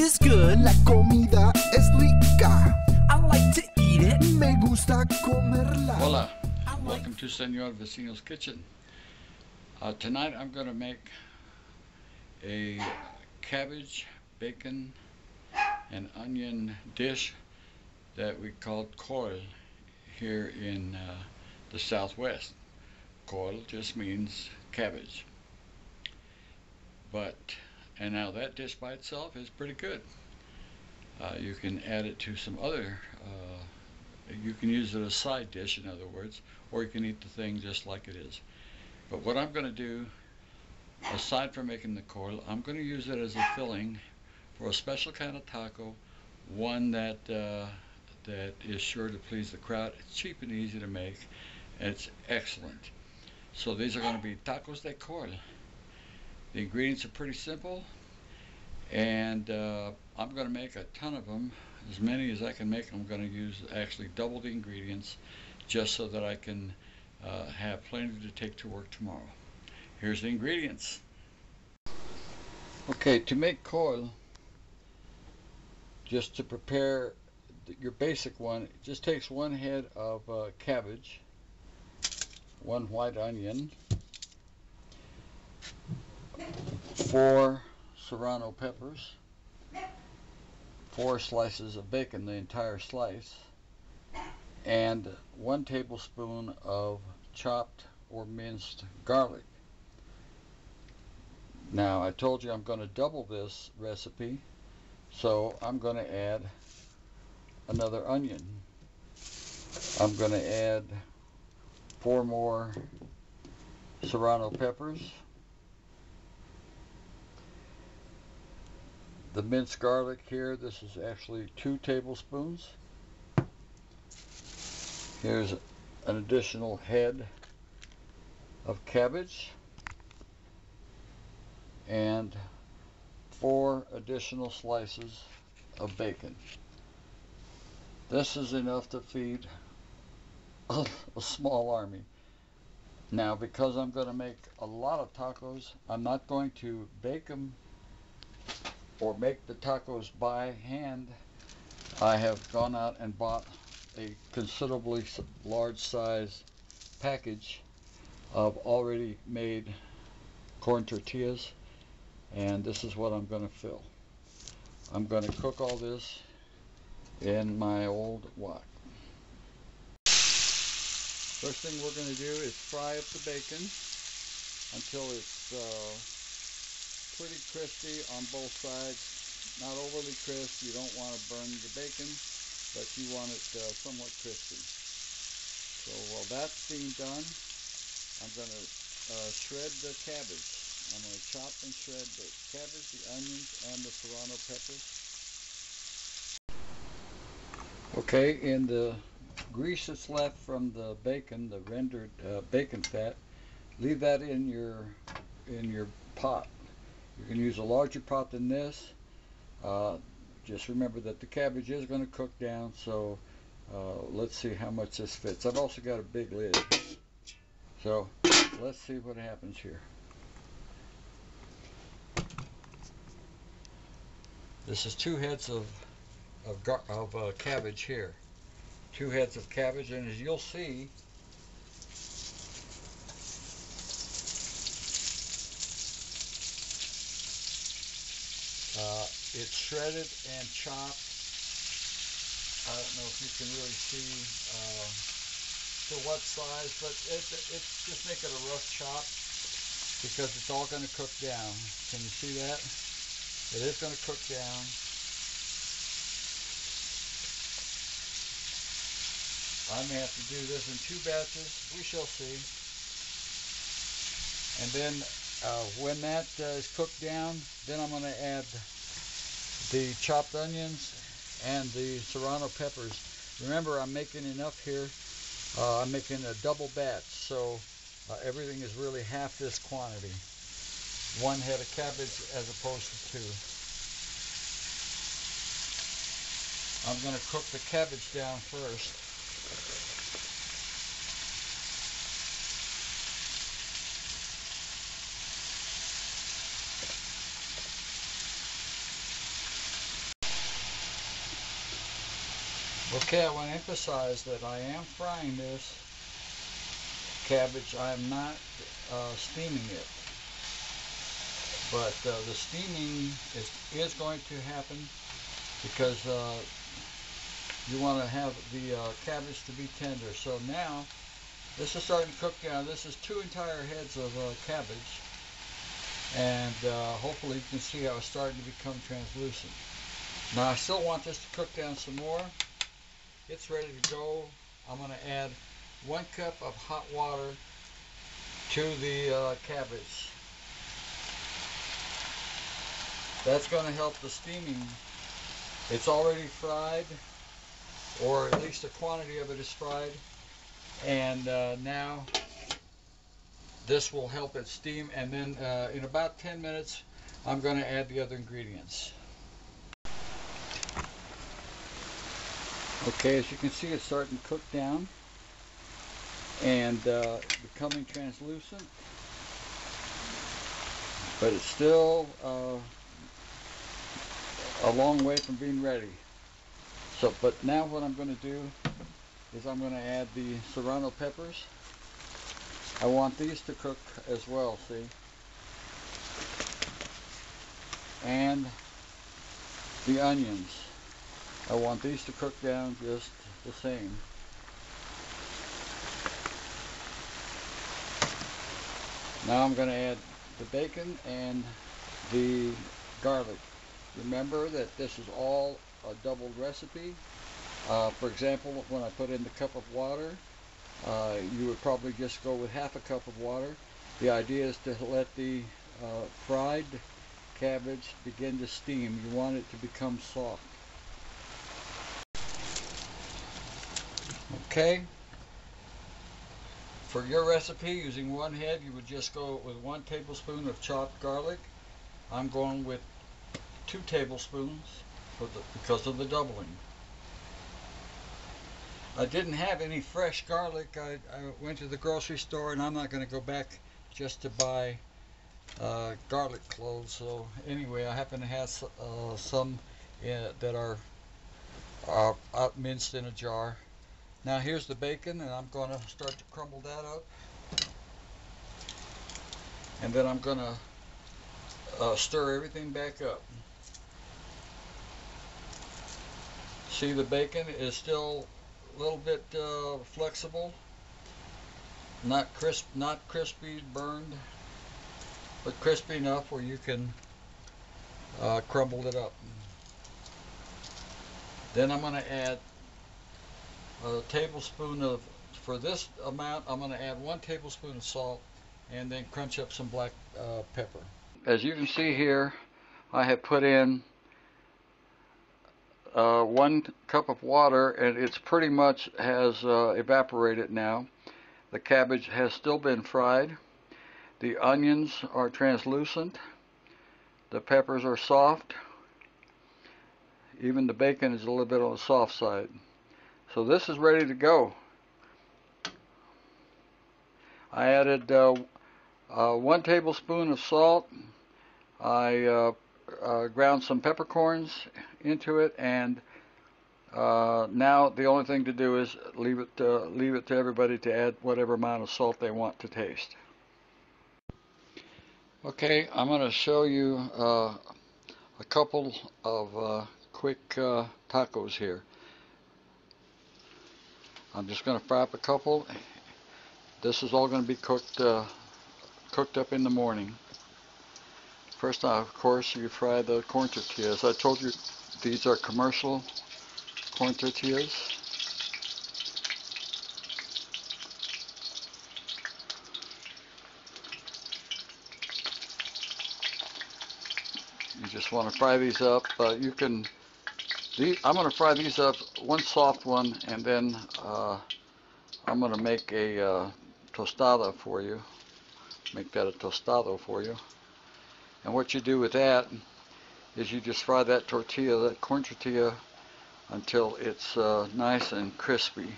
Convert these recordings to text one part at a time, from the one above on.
is good. La comida es rica. I like to eat it. Me gusta comerla. Hola, welcome to Senor Vecino's kitchen. Tonight I'm going to make a cabbage, bacon, and onion dish that we call coil here in the Southwest. Coil just means cabbage. And now that dish by itself is pretty good. You can add it to some other, you can use it as a side dish, in other words, or you can eat the thing just like it is. But what I'm going to do, aside from making the coil, I'm going to use it as a filling for a special kind of taco, one that is sure to please the crowd. It's cheap and easy to make, and it's excellent. So these are going to be tacos de coil. The ingredients are pretty simple, and I'm going to make a ton of them, as many as I can make. I'm going to use actually double the ingredients just so that I can have plenty to take to work tomorrow. Here's the ingredients. Okay, to make coil, just to prepare your basic one, it just takes one head of cabbage, one white onion, 4 serrano peppers, 4 slices of bacon, the entire slice, and 1 tablespoon of chopped or minced garlic. Now, I told you I'm going to double this recipe, so I'm going to add another onion. I'm going to add 4 more serrano peppers, the minced garlic here, this is actually 2 tablespoons. Here's an additional head of cabbage and 4 additional slices of bacon. This is enough to feed a small army. Now, because I'm going to make a lot of tacos, I'm not going to bake them or make the tacos by hand. I have gone out and bought a considerably large size package of already made corn tortillas, and this is what I'm going to fill. I'm going to cook all this in my old wok. First thing we're going to do is fry up the bacon until it's pretty crispy on both sides. Not overly crisp. You don't want to burn the bacon, but you want it somewhat crispy. So while that's being done, I'm going to shred the cabbage. I'm going to chop and shred the cabbage, the onions, and the serrano peppers. Okay, in the grease that's left from the bacon, the rendered bacon fat, leave that in your pot. You can use a larger pot than this. Just remember that the cabbage is going to cook down, so let's see how much this fits. I've also got a big lid, so let's see what happens here. This is 2 heads of cabbage here. 2 heads of cabbage, and as you'll see, it's shredded and chopped. I don't know if you can really see to what size, but it's just make it a rough chop because it's all going to cook down. Can you see that? It is going to cook down. I may have to do this in 2 batches. We shall see. And then when that is cooked down, then I'm going to add the chopped onions and the serrano peppers. Remember, I'm making enough here. I'm making a double batch, so everything is really half this quantity. 1 head of cabbage as opposed to 2. I'm going to cook the cabbage down first. Okay, I want to emphasize that I am frying this cabbage. I am not steaming it. But the steaming is going to happen because you want to have the cabbage to be tender. So now this is starting to cook down. This is 2 entire heads of cabbage, and hopefully you can see how it's starting to become translucent. Now I still want this to cook down some more. It's ready to go. I'm going to add 1 cup of hot water to the cabbage. That's going to help the steaming. It's already fried, or at least a quantity of it is fried, and now this will help it steam, and then in about 10 minutes I'm going to add the other ingredients. Okay, as you can see, it's starting to cook down and becoming translucent, but it's still a long way from being ready. So, but now what I'm going to do is I'm going to add the serrano peppers. I want these to cook as well, see? And the onions. I want these to cook down just the same. Now I'm going to add the bacon and the garlic. Remember that this is all a doubled recipe. For example, when I put in the cup of water, you would probably just go with half a cup of water. The idea is to let the fried cabbage begin to steam. You want it to become soft. Okay. For your recipe, using 1 head, you would just go with 1 tablespoon of chopped garlic. I'm going with 2 tablespoons because of the doubling. I didn't have any fresh garlic. I went to the grocery store, and I'm not going to go back just to buy garlic cloves. So anyway, I happen to have some that are minced in a jar. Now here's the bacon, and I'm going to start to crumble that up. And then I'm going to stir everything back up. See, the bacon is still a little bit flexible, not crispy, burned, but crispy enough where you can crumble it up. Then I'm going to add a tablespoon of, for this amount, I'm going to add 1 tablespoon of salt, and then crunch up some black pepper. As you can see here, I have put in 1 cup of water, and it's pretty much has evaporated now. The cabbage has still been fried. The onions are translucent. The peppers are soft. Even the bacon is a little bit on the soft side. So this is ready to go. I added 1 tablespoon of salt. I ground some peppercorns into it, and now the only thing to do is leave it to everybody to add whatever amount of salt they want to taste. Okay, I'm going to show you a couple of quick tacos here. I'm just going to fry up a couple. This is all going to be cooked up in the morning. First, of course, you fry the corn tortillas. I told you these are commercial corn tortillas. You just want to fry these up. I'm going to fry these up, 1 soft one, and then I'm going to make a tostada for you. Make that a tostado for you. And what you do with that is you just fry that tortilla, that corn tortilla, until it's nice and crispy.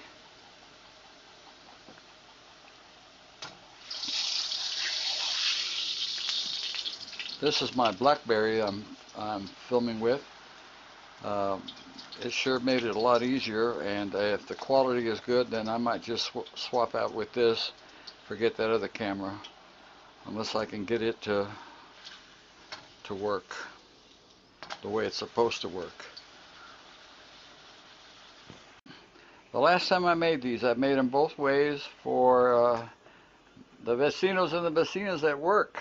This is my BlackBerry I'm filming with. it sure made it a lot easier, and if the quality is good, then I might just swap out with this, forget that other camera, unless I can get it to work the way it's supposed to work. The last time I made these, I made them both ways for the vecinos and the vecinas at work.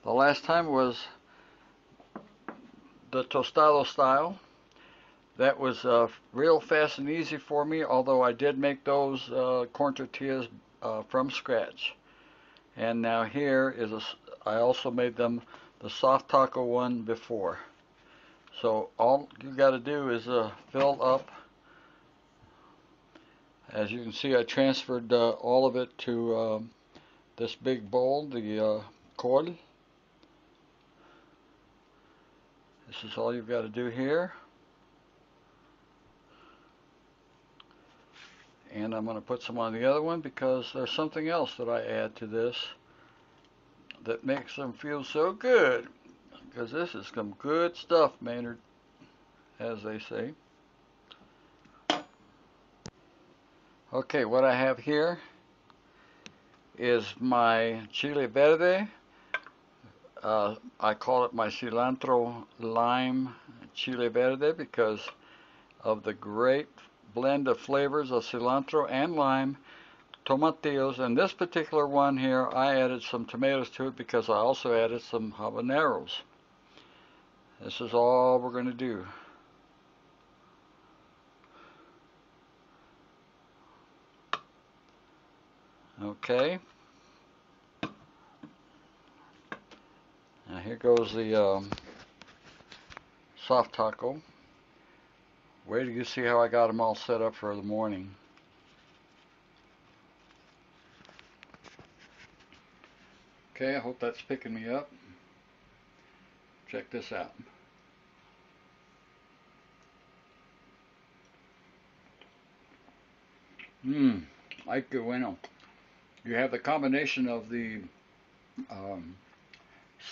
The last time was the tostado style. That was real fast and easy for me, although I did make those corn tortillas from scratch. And now here is I also made them the soft taco one before. So all you got to do is fill up. As you can see, I transferred all of it to this big bowl, the col. This is all you've got to do here. And I'm going to put some on the other one because there's something else that I add to this that makes them feel so good. Because this is some good stuff, Maynard, as they say. Okay, what I have here is my chile verde. I call it my cilantro lime chile verde because of the great blend of flavors of cilantro and lime, tomatillos, and this particular one here I added some tomatoes to it because I also added some habaneros. This is all we're going to do. Okay. Now here goes the soft taco. Wait till you see how I got them all set up for the morning. Okay, I hope that's picking me up. Check this out. Ay que bueno. You have the combination of the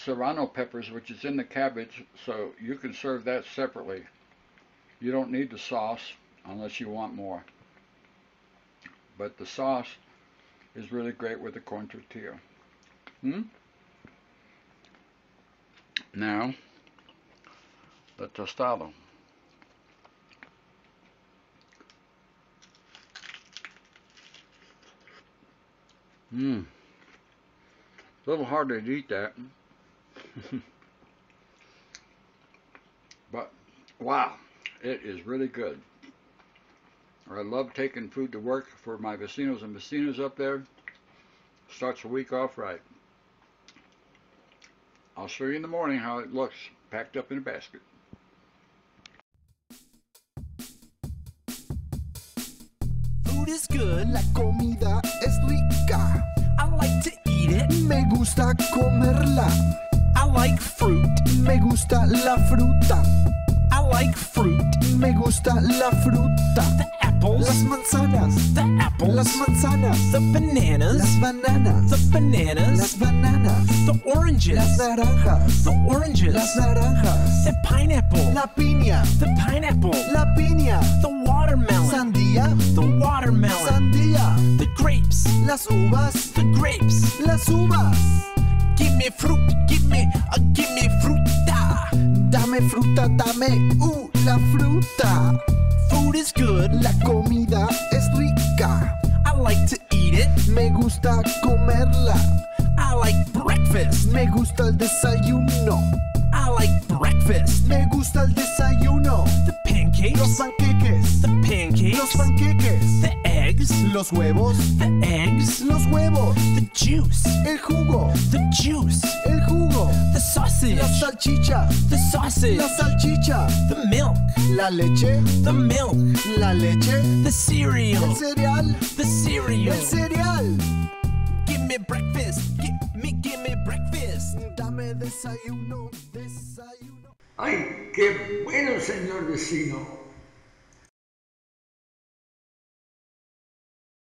serrano peppers, which is in the cabbage, so you can serve that separately. You don't need the sauce unless you want more. But the sauce is really great with the corn tortilla. Now, the tostado. A little hard to eat that. But, wow, it is really good. I love taking food to work for my vecinos and vecinas up there. Starts the week off right. I'll show you in the morning how it looks packed up in a basket. Food is good, la comida es rica. I like to eat it, me gusta comerla. I like fruit, me gusta la fruta. I like fruit, me gusta la fruta. The apples, las manzanas, the apples, las manzanas, the bananas, las bananas, the bananas, las bananas, the oranges, las naranjas, the oranges, las naranjas, the pineapple, la piña, the pineapple, la piña, the watermelon, sandía, the watermelon, sandía, the grapes, las uvas, the grapes, las uvas. Give me fruit, give me fruta. Dame fruta, dame, la fruta. Food is good, la comida es rica. I like to eat it, me gusta comerla. I like breakfast, me gusta el desayuno. I like breakfast, me gusta el desayuno. The pancakes, los panqueques, the pancakes, los panqueques. The eggs, los huevos, the eggs, los huevos. The juice, el jugo, the juice, el jugo. The sausage, la salchicha, the sausage, la salchicha. The milk, la leche, the milk, la leche. The cereal, el cereal, the cereal, el cereal. Give me breakfast, give me breakfast. Dame desayuno, desayuno. ¡Ay, qué bueno, señor vecino!